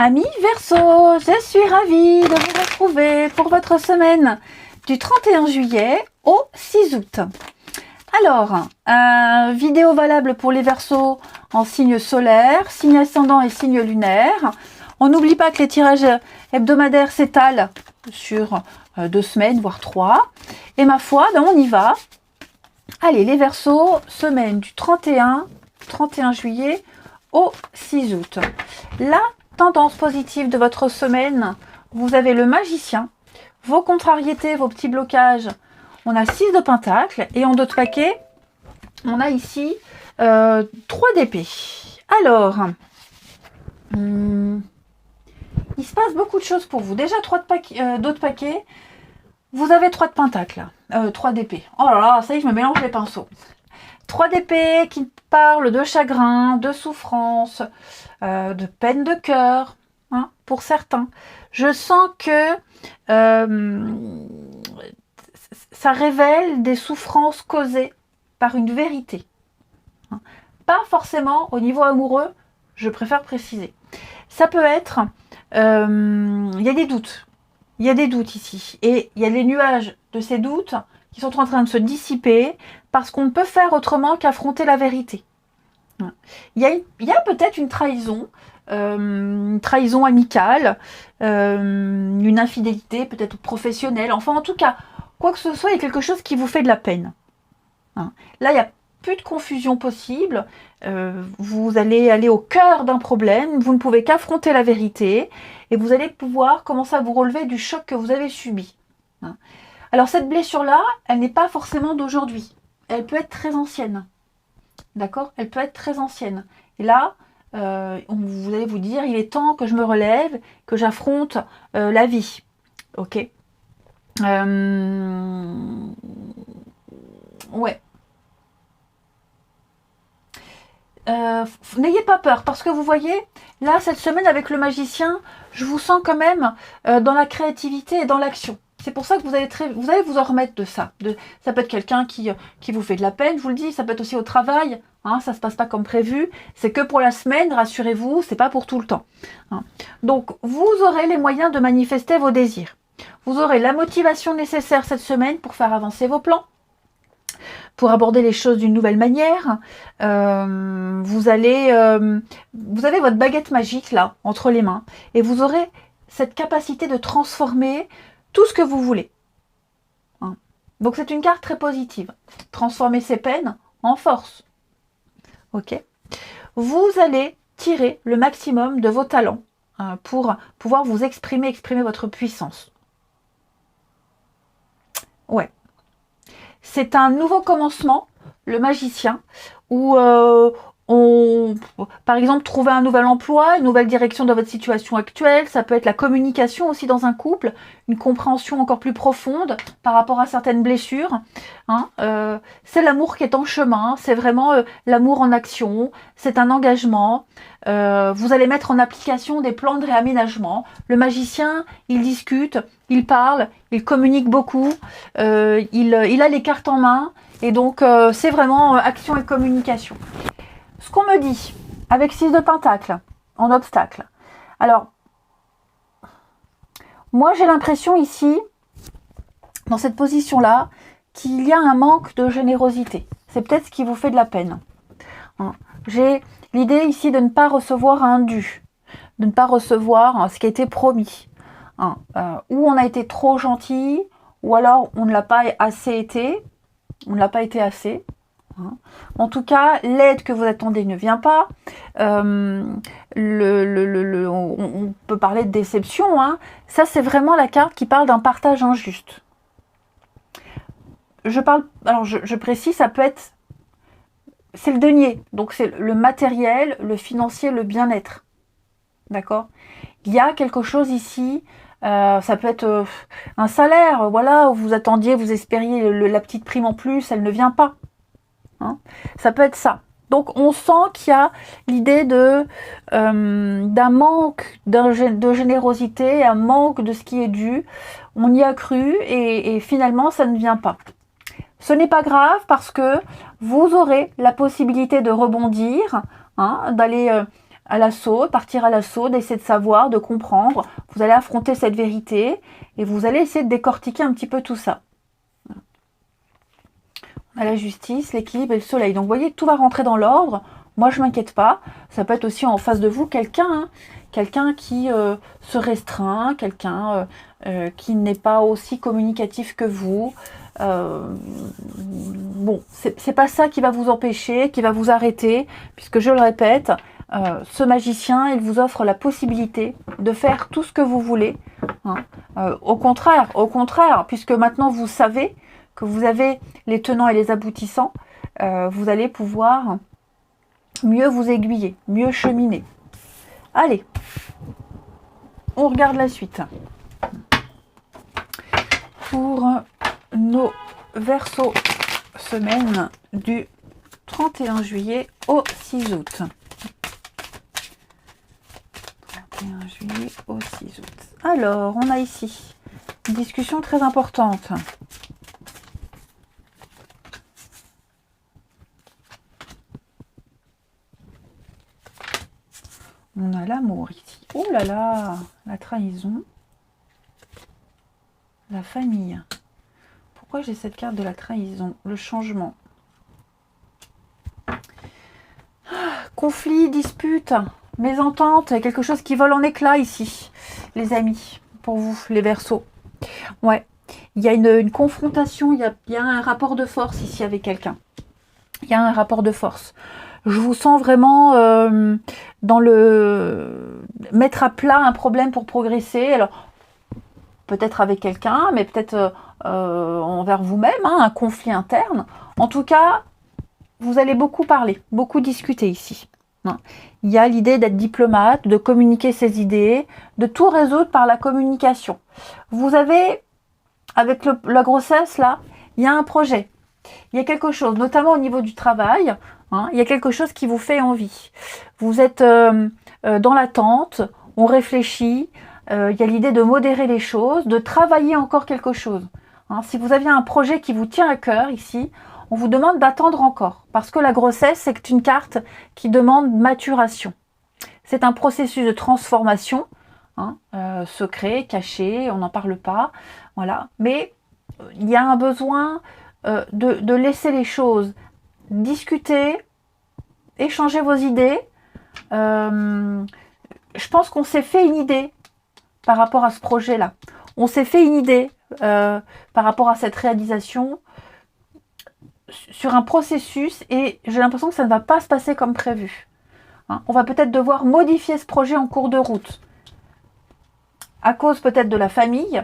Amis Verseau, je suis ravie de vous retrouver pour votre semaine du 31 juillet au 6 août. Alors, vidéo valable pour les Verseaux en signe solaire, signe ascendant et signe lunaire. On n'oublie pas que les tirages hebdomadaires s'étalent sur 2 semaines, voire 3. Et ma foi, ben on y va. Allez, les Verseaux, semaine du 31 juillet au 6 août. La tendance positive de votre semaine, vous avez le magicien, vos contrariétés, vos petits blocages. On a 6 de pentacles et en d'autres paquets, on a ici 3 d'épée. Alors, il se passe beaucoup de choses pour vous. Déjà, d'autres paquets, vous avez 3 de pentacles, 3 d'épée. Oh là là, ça y est, je me mélange les pinceaux. 3 d'épée qui parlent de chagrin, de souffrance, de peine de cœur, hein, pour certains. Je sens que ça révèle des souffrances causées par une vérité. Hein. Pas forcément au niveau amoureux, je préfère préciser. Ça peut être, il y a des doutes. Il y a des doutes ici. Et il y a les nuages de ces doutes qui sont en train de se dissiper parce qu'on ne peut faire autrement qu'affronter la vérité. Il y a peut-être une trahison amicale, une infidélité peut-être professionnelle, enfin en tout cas, quoi que ce soit, il y a quelque chose qui vous fait de la peine. Là, il n'y a plus de confusion possible, vous allez aller au cœur d'un problème, vous ne pouvez qu'affronter la vérité, et vous allez pouvoir commencer à vous relever du choc que vous avez subi. Alors cette blessure-là, elle n'est pas forcément d'aujourd'hui, elle peut être très ancienne. D'accord? Elle peut être très ancienne. Et là, vous allez vous dire, il est temps que je me relève, que j'affronte la vie. Ok? Ouais. N'ayez pas peur, parce que vous voyez, là, cette semaine, avec le magicien, je vous sens quand même dans la créativité et dans l'action. C'est pour ça que vous allez vous en remettre de ça. Ça peut être quelqu'un qui vous fait de la peine, je vous le dis, ça peut être aussi au travail, hein, ça ne se passe pas comme prévu, c'est que pour la semaine, rassurez-vous, c'est pas pour tout le temps. Hein. Donc, vous aurez les moyens de manifester vos désirs. Vous aurez la motivation nécessaire cette semaine pour faire avancer vos plans, pour aborder les choses d'une nouvelle manière. Vous avez votre baguette magique là, entre les mains, et vous aurez cette capacité de transformer tout ce que vous voulez. Hein. Donc c'est une carte très positive. Transformer ses peines en force. Ok. Vous allez tirer le maximum de vos talents pour pouvoir vous exprimer votre puissance. Ouais. C'est un nouveau commencement, le magicien, où par exemple, trouver un nouvel emploi, une nouvelle direction dans votre situation actuelle, ça peut être la communication aussi dans un couple, une compréhension encore plus profonde par rapport à certaines blessures. Hein, c'est l'amour qui est en chemin, c'est vraiment l'amour en action, c'est un engagement. Vous allez mettre en application des plans de réaménagement. Le magicien, il discute, il parle, il communique beaucoup, il a les cartes en main, et donc c'est vraiment action et communication. Ce qu'on me dit, avec 6 de pentacles, en obstacle. Alors, moi j'ai l'impression ici, dans cette position-là, qu'il y a un manque de générosité. C'est peut-être ce qui vous fait de la peine. J'ai l'idée ici de ne pas recevoir un dû, de ne pas recevoir ce qui a été promis. Ou on a été trop gentil, ou alors on ne l'a pas assez été, on ne l'a pas été assez. En tout cas, l'aide que vous attendez ne vient pas. On peut parler de déception. Hein. Ça, c'est vraiment la carte qui parle d'un partage injuste. Je précise, ça peut être... C'est le denier. Donc, c'est le matériel, le financier, le bien-être. D'accord? Il y a quelque chose ici... ça peut être un salaire. Voilà, vous attendiez, vous espériez la petite prime en plus, elle ne vient pas. Hein, ça peut être ça. Donc on sent qu'il y a l'idée d'un manque de générosité, un manque de ce qui est dû. On y a cru et finalement ça ne vient pas. Ce n'est pas grave parce que vous aurez la possibilité de rebondir, hein, d'aller à l'assaut, partir à l'assaut, d'essayer de savoir, de comprendre. Vous allez affronter cette vérité et vous allez essayer de décortiquer un petit peu tout ça. On a la justice, l'équilibre et le soleil. Donc vous voyez, tout va rentrer dans l'ordre. Moi, je m'inquiète pas. Ça peut être aussi en face de vous quelqu'un, quelqu'un qui se restreint, quelqu'un qui n'est pas aussi communicatif que vous. Bon, c'est pas ça qui va vous empêcher, qui va vous arrêter, puisque je le répète, ce magicien, il vous offre la possibilité de faire tout ce que vous voulez. Hein. Au contraire, puisque maintenant vous savez que vous avez les tenants et les aboutissants, vous allez pouvoir mieux vous aiguiller, mieux cheminer. Allez, on regarde la suite. Pour nos Verseaux, semaine du 31 juillet au 6 août. 31 juillet au 6 août. Alors, on a ici une discussion très importante. On a l'amour ici. Oh là là, la trahison. La famille. Pourquoi j'ai cette carte de la trahison? Le changement. Conflit, dispute, mésentente, quelque chose qui vole en éclats ici, les amis, pour vous, les Verseaux. Ouais, il y a une confrontation, il y a un rapport de force ici avec quelqu'un. Il y a un rapport de force. Je vous sens vraiment dans le mettre à plat un problème pour progresser. Alors, peut-être avec quelqu'un, mais peut-être envers vous-même, hein, un conflit interne. En tout cas, vous allez beaucoup parler, beaucoup discuter ici. Hein. Il y a l'idée d'être diplomate, de communiquer ses idées, de tout résoudre par la communication. Vous avez, avec la grossesse, là, il y a un projet. Il y a quelque chose, notamment au niveau du travail, hein, il y a quelque chose qui vous fait envie. Vous êtes dans l'attente, on réfléchit, il y a l'idée de modérer les choses, de travailler encore quelque chose. Hein, si vous aviez un projet qui vous tient à cœur ici, on vous demande d'attendre encore. Parce que la grossesse, c'est une carte qui demande maturation. C'est un processus de transformation, hein, secret, caché, on n'en parle pas. Voilà. Mais il y a un besoin de laisser les choses discuter, échanger vos idées. Je pense qu'on s'est fait une idée par rapport à ce projet-là. On s'est fait une idée par rapport à cette réalisation sur un processus et j'ai l'impression que ça ne va pas se passer comme prévu. Hein, on va peut-être devoir modifier ce projet en cours de route. À cause peut-être de la famille.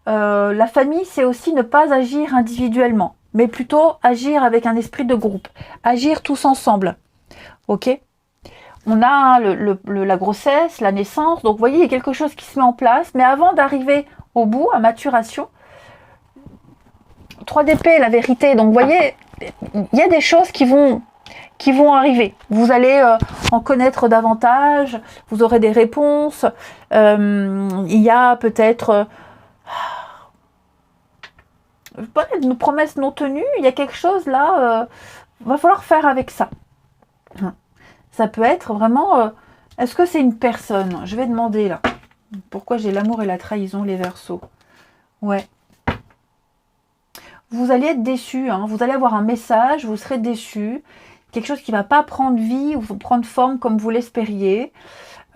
La famille, c'est aussi ne pas agir individuellement, mais plutôt agir avec un esprit de groupe. Agir tous ensemble. Ok ? On a la grossesse, la naissance, donc vous voyez, il y a quelque chose qui se met en place, mais avant d'arriver au bout, à maturation, 3 d'épée, la vérité, donc vous voyez, il y a des choses qui vont arriver. Vous allez en connaître davantage, vous aurez des réponses, il y a peut-être une promesse non tenue, il y a quelque chose là, va falloir faire avec ça. Ça peut être vraiment... est-ce que c'est une personne? Je vais demander là. Pourquoi j'ai l'amour et la trahison, les Verseaux? Ouais. Vous allez être déçus. Hein. Vous allez avoir un message, vous serez déçus. Quelque chose qui ne va pas prendre vie ou prendre forme comme vous l'espériez.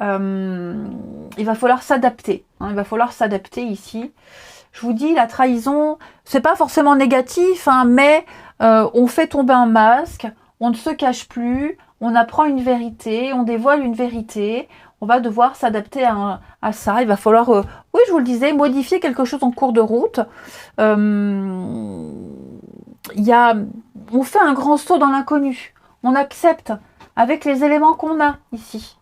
Il va falloir s'adapter. Hein. Il va falloir s'adapter ici. Je vous dis, la trahison, c'est pas forcément négatif, hein, mais on fait tomber un masque, on ne se cache plus, on apprend une vérité, on dévoile une vérité, on va devoir s'adapter à ça. Il va falloir, oui, je vous le disais, modifier quelque chose en cours de route. On fait un grand saut dans l'inconnu. On accepte avec les éléments qu'on a ici.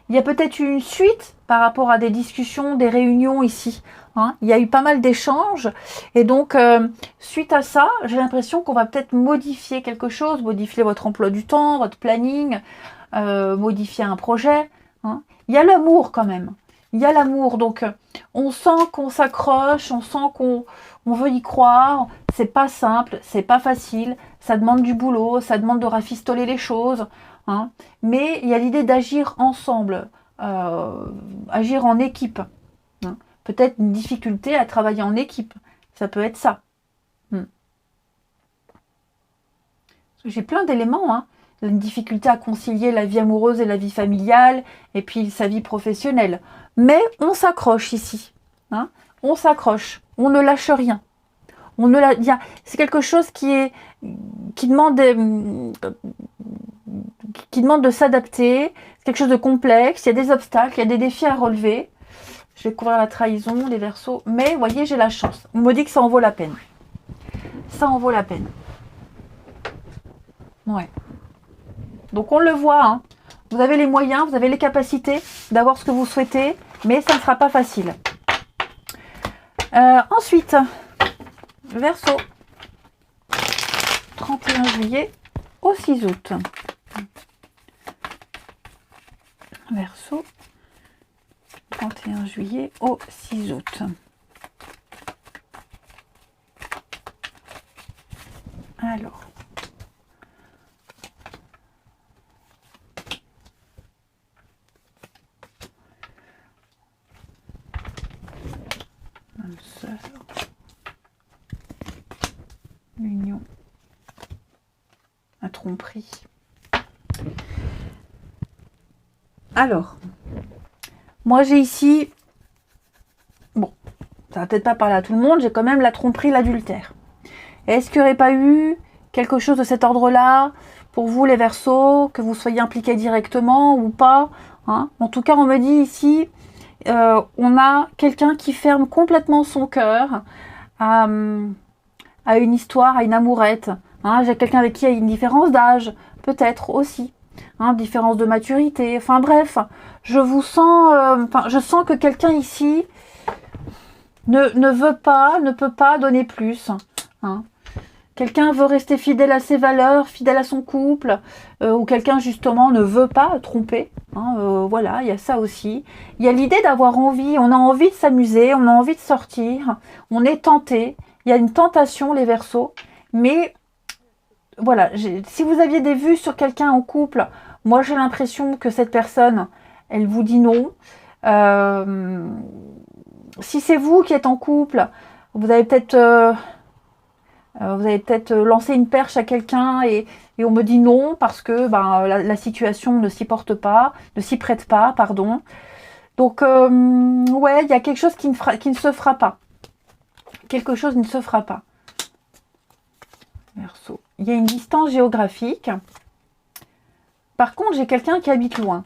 Il y a peut-être une suite par rapport à des discussions, des réunions ici. Hein. Il y a eu pas mal d'échanges. Et donc, suite à ça, j'ai l'impression qu'on va peut-être modifier quelque chose, modifier votre emploi du temps, votre planning, modifier un projet. Hein. Il y a l'amour quand même. Il y a l'amour. Donc, on sent qu'on s'accroche, on sent qu'on veut y croire. C'est pas simple, c'est pas facile. Ça demande du boulot, ça demande de rafistoler les choses. hein, mais il y a l'idée d'agir ensemble, agir en équipe. Hein. Peut-être une difficulté à travailler en équipe, ça peut être ça. J'ai plein d'éléments, hein. Une difficulté à concilier la vie amoureuse et la vie familiale, et puis sa vie professionnelle. Mais on s'accroche ici. Hein. On s'accroche, on ne lâche rien. C'est quelque chose qui demande de s'adapter, c'est quelque chose de complexe, il y a des obstacles, il y a des défis à relever. Je vais couvrir la trahison, les Verseaux, mais vous voyez, j'ai la chance. On me dit que ça en vaut la peine. Ça en vaut la peine. Ouais. Donc on le voit, hein. Vous avez les moyens, vous avez les capacités d'avoir ce que vous souhaitez, mais ça ne sera pas facile. Ensuite, Verseau, 31 juillet au 6 août. Verseau, 31 juillet au 6 août. Alors. L'union, la tromperie. Alors, moi j'ai ici, bon, ça va peut-être pas parler à tout le monde, j'ai quand même la tromperie, l'adultère. Est-ce qu'il n'y aurait pas eu quelque chose de cet ordre-là pour vous les Verseaux, que vous soyez impliqués directement ou pas, hein? En tout cas, on me dit ici, on a quelqu'un qui ferme complètement son cœur à une histoire, à une amourette. Hein, j'ai quelqu'un avec qui il y a une différence d'âge, peut-être aussi. Hein, différence de maturité. Enfin bref, je vous sens, je sens que quelqu'un ici ne veut pas, ne peut pas donner plus. Hein. Quelqu'un veut rester fidèle à ses valeurs, fidèle à son couple, ou quelqu'un justement ne veut pas tromper. Hein, voilà, il y a ça aussi. Il y a l'idée d'avoir envie, on a envie de s'amuser, on a envie de sortir, on est tenté. Il y a une tentation, les Verseaux, mais voilà, si vous aviez des vues sur quelqu'un en couple, moi j'ai l'impression que cette personne, elle vous dit non. Si c'est vous qui êtes en couple, vous avez peut-être lancé une perche à quelqu'un et on me dit non parce que la situation ne s'y porte pas, ne s'y prête pas, pardon. Donc, ouais, il y a quelque chose qui ne se fera pas. Quelque chose ne se fera pas. Verseau. Il y a une distance géographique. Par contre, j'ai quelqu'un qui habite loin.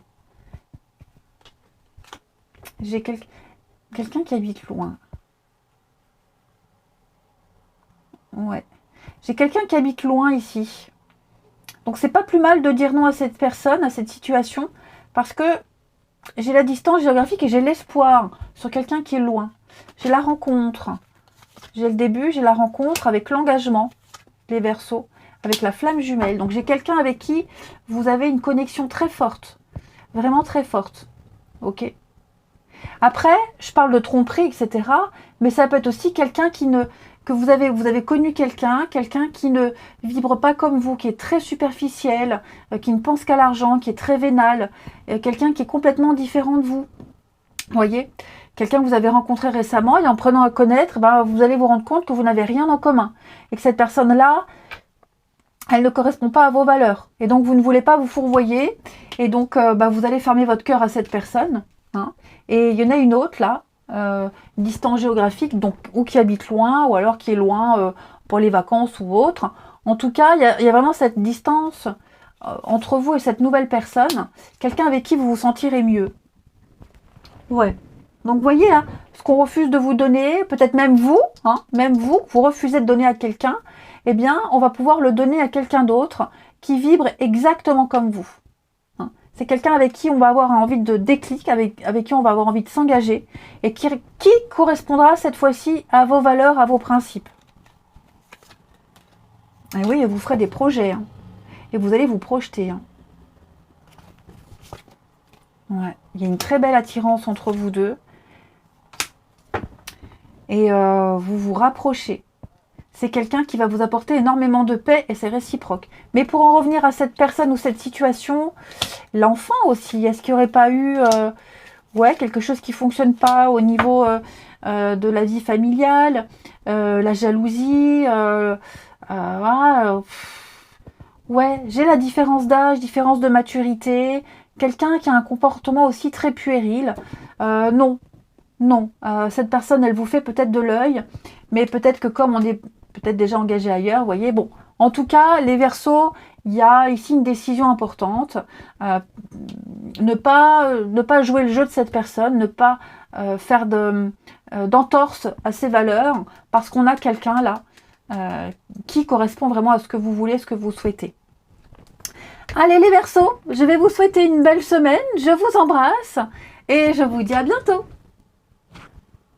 J'ai quelqu'un qui habite loin. Ouais. J'ai quelqu'un qui habite loin ici. Donc, c'est pas plus mal de dire non à cette personne, à cette situation, parce que j'ai la distance géographique et j'ai l'espoir sur quelqu'un qui est loin. J'ai la rencontre. J'ai le début, j'ai la rencontre avec l'engagement, les Verseaux, avec la flamme jumelle. Donc j'ai quelqu'un avec qui vous avez une connexion très forte, vraiment très forte. Ok. Après, je parle de tromperie, etc. Mais ça peut être aussi quelqu'un que vous avez connu quelqu'un qui ne vibre pas comme vous, qui est très superficiel, qui ne pense qu'à l'argent, qui est très vénal, quelqu'un qui est complètement différent de vous. Vous voyez ? Quelqu'un que vous avez rencontré récemment et en prenant à connaître, vous allez vous rendre compte que vous n'avez rien en commun. Et que cette personne-là, elle ne correspond pas à vos valeurs. Et donc, vous ne voulez pas vous fourvoyer. Et donc, vous allez fermer votre cœur à cette personne. Hein. Et il y en a une autre, là, distance géographique, donc ou qui habite loin, ou alors qui est loin pour les vacances ou autre. En tout cas, il y a vraiment cette distance entre vous et cette nouvelle personne. Quelqu'un avec qui vous vous sentirez mieux. Ouais. Donc, vous voyez, hein, ce qu'on refuse de vous donner, peut-être même vous refusez de donner à quelqu'un, eh bien, on va pouvoir le donner à quelqu'un d'autre qui vibre exactement comme vous. Hein. C'est quelqu'un avec qui on va avoir envie de déclic, avec qui on va avoir envie de s'engager, et qui correspondra cette fois-ci à vos valeurs, à vos principes. Et oui, vous ferez des projets, hein, et vous allez vous projeter. Hein. Ouais. Il y a une très belle attirance entre vous deux. Et vous vous rapprochez. c'est quelqu'un qui va vous apporter énormément de paix et c'est réciproque. Mais pour en revenir à cette personne ou cette situation, l'enfant aussi, est-ce qu'il n'y aurait pas eu ouais, quelque chose qui fonctionne pas au niveau de la vie familiale, la jalousie, voilà, ouais, j'ai la différence d'âge, différence de maturité, quelqu'un qui a un comportement aussi très puéril. Non, non, cette personne, elle vous fait peut-être de l'œil, mais peut-être que comme on est peut-être déjà engagé ailleurs, vous voyez, bon. En tout cas, les Verseaux, il y a ici une décision importante. Ne pas jouer le jeu de cette personne, ne pas faire d'entorse à ses valeurs, parce qu'on a quelqu'un là qui correspond vraiment à ce que vous voulez, ce que vous souhaitez. Allez les Verseaux, je vais vous souhaiter une belle semaine, je vous embrasse et je vous dis à bientôt.